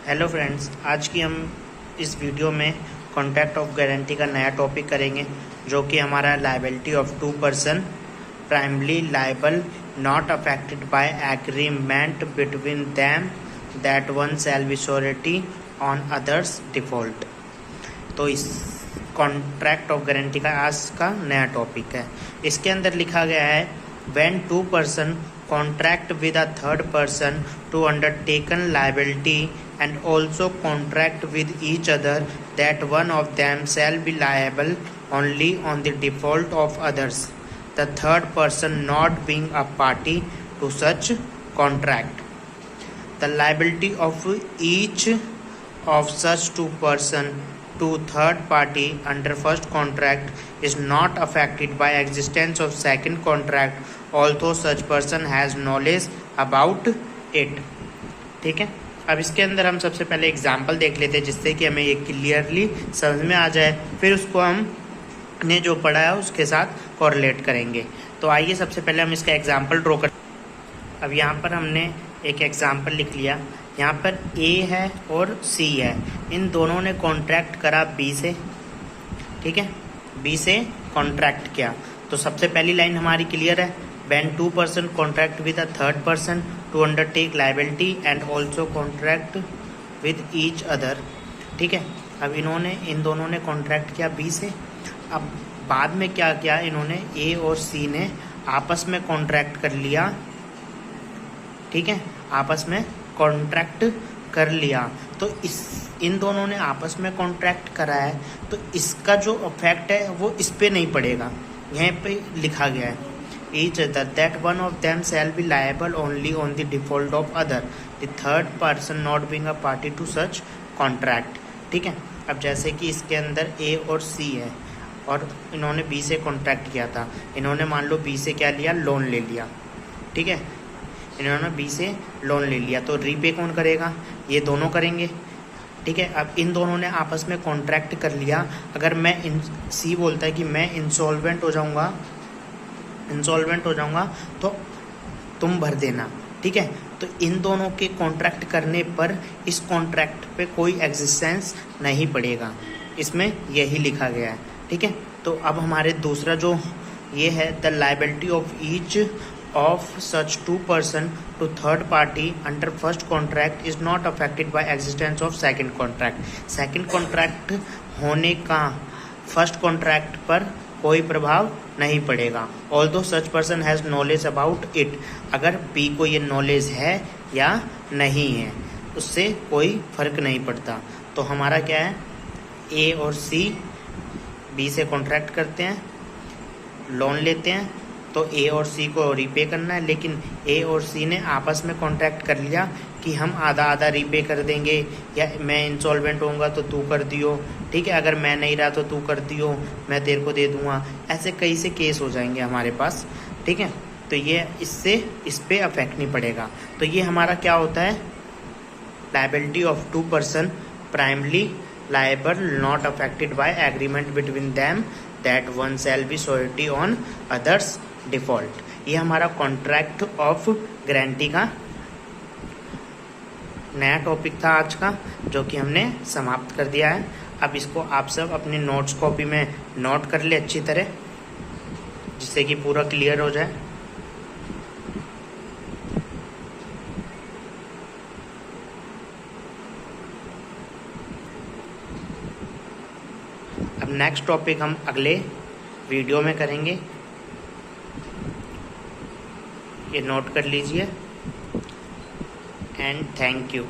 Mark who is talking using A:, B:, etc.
A: Hello friends, आज की हम इस वीडियो में कॉन्ट्रैक्ट ऑफ गारंटी का नया टॉपिक करेंगे, जो कि हमारा liability of two person primarily liable not affected by agreement between them that one shall be surety on others default. तो इस कॉन्ट्रैक्ट ऑफ गारंटी का आज का नया टॉपिक है। इसके अंदर लिखा गया है, when two person contract with a third person to undertaken liability and also contract with each other that one of them shall be liable only on the default of others, the third person not being a party to such contract. The liability of each of such two person to third party under first contract is not affected by existence of second contract although such person has knowledge about it। ठीक है, अब इसके अंदर हम सबसे पहले example देख लेते हैं, जिससे कि हमें ये क्लियरली समझ में आ जाए, फिर उसको हम ने जो पढ़ा है उसके साथ कोरिलेट करेंगे। तो आइए सबसे पहले हम इसका एग्जाम्पल ड्रॉ कर। अब यहाँ पर हमने एक एग्जाम्पल लिख लिया। यहाँ पर ए है और सी है, इन दोनों ने कॉन्ट्रैक्ट करा बी से। ठीक है, बी से कॉन्ट्रैक्ट किया। तो सबसे पहली लाइन हमारी क्लियर है, when two person contract with a third person to undertake liability and also contract with each other. ठीक है, अब इन दोनों ने कॉन्ट्रैक्ट किया बी से। अब बाद में क्या किया, इन्होंने ए और सी ने आपस में कॉन्ट्रैक्ट कर लिया। ठीक है, आपस में कॉन्ट्रैक्ट कर लिया। तो इन दोनों ने आपस में कॉन्ट्रैक्ट करा है, तो इसका जो इफेक्ट है वो इस पे नहीं पड़ेगा। यहाँ पे लिखा गया है, each other that one of them shall be liable only on the default of other, the third person not being a party to such contract। ठीक है, अब जैसे कि इसके अंदर ए और सी है और इन्होंने बी से कॉन्ट्रैक्ट किया था। इन्होंने मान लो बी से क्या लिया, लोन ले लिया। ठीक है, इन्होंने बी से लोन ले लिया, तो रीपे कौन करेगा, ये दोनों करेंगे। ठीक है, अब इन दोनों ने आपस में कॉन्ट्रैक्ट कर लिया। अगर मैं सी बोलता है कि मैं इंसॉल्वेंट हो जाऊंगा तो तुम भर देना। ठीक है, तो इन दोनों के कॉन्ट्रैक्ट करने पर इस कॉन्ट्रैक्ट पे कोई एग्जिस्टेंस नहीं पड़ेगा, इसमें यही लिखा गया है। ठीक है, तो अब हमारे दूसरा जो ये है, the liability of each of such two person to third party under first contract is not affected by existence of second contract। second contract होने का first contract पर कोई प्रभाव नहीं पड़ेगा। although such person has knowledge about it, अगर B को ये knowledge है या नहीं है उससे कोई फर्क नहीं पड़ता। तो हमारा क्या है, A और C B से कॉन्ट्रैक्ट करते हैं, लोन लेते हैं, तो ए और सी को रीपे करना है। लेकिन ए और सी ने आपस में कॉन्ट्रैक्ट कर लिया कि हम आधा आधा रीपे कर देंगे, या मैं इंसॉल्वेंट होऊंगा तो तू कर दियो। ठीक है, अगर मैं नहीं रहा तो तू कर दियो, मैं तेरे को दे दूंगा। ऐसे कई से केस हो जाएंगे हमारे पास। ठीक है, तो ये इससे इस पे अफेक्ट नहीं पड़ेगा। तो ये हमारा क्या होता है, liability of two person primarily liable not affected by agreement between them that one shall be surety on others default. ये हमारा कॉन्ट्रैक्ट ऑफ गारंटी का नया टॉपिक था आज का, जो कि हमने समाप्त कर दिया है। अब इसको आप सब अपनी नोट्स कॉपी में नोट कर ले अच्छी तरह, जिससे कि पूरा क्लियर हो जाए। अब नेक्स्ट टॉपिक हम अगले वीडियो में करेंगे, ये नोट कर लीजिए। And thank you.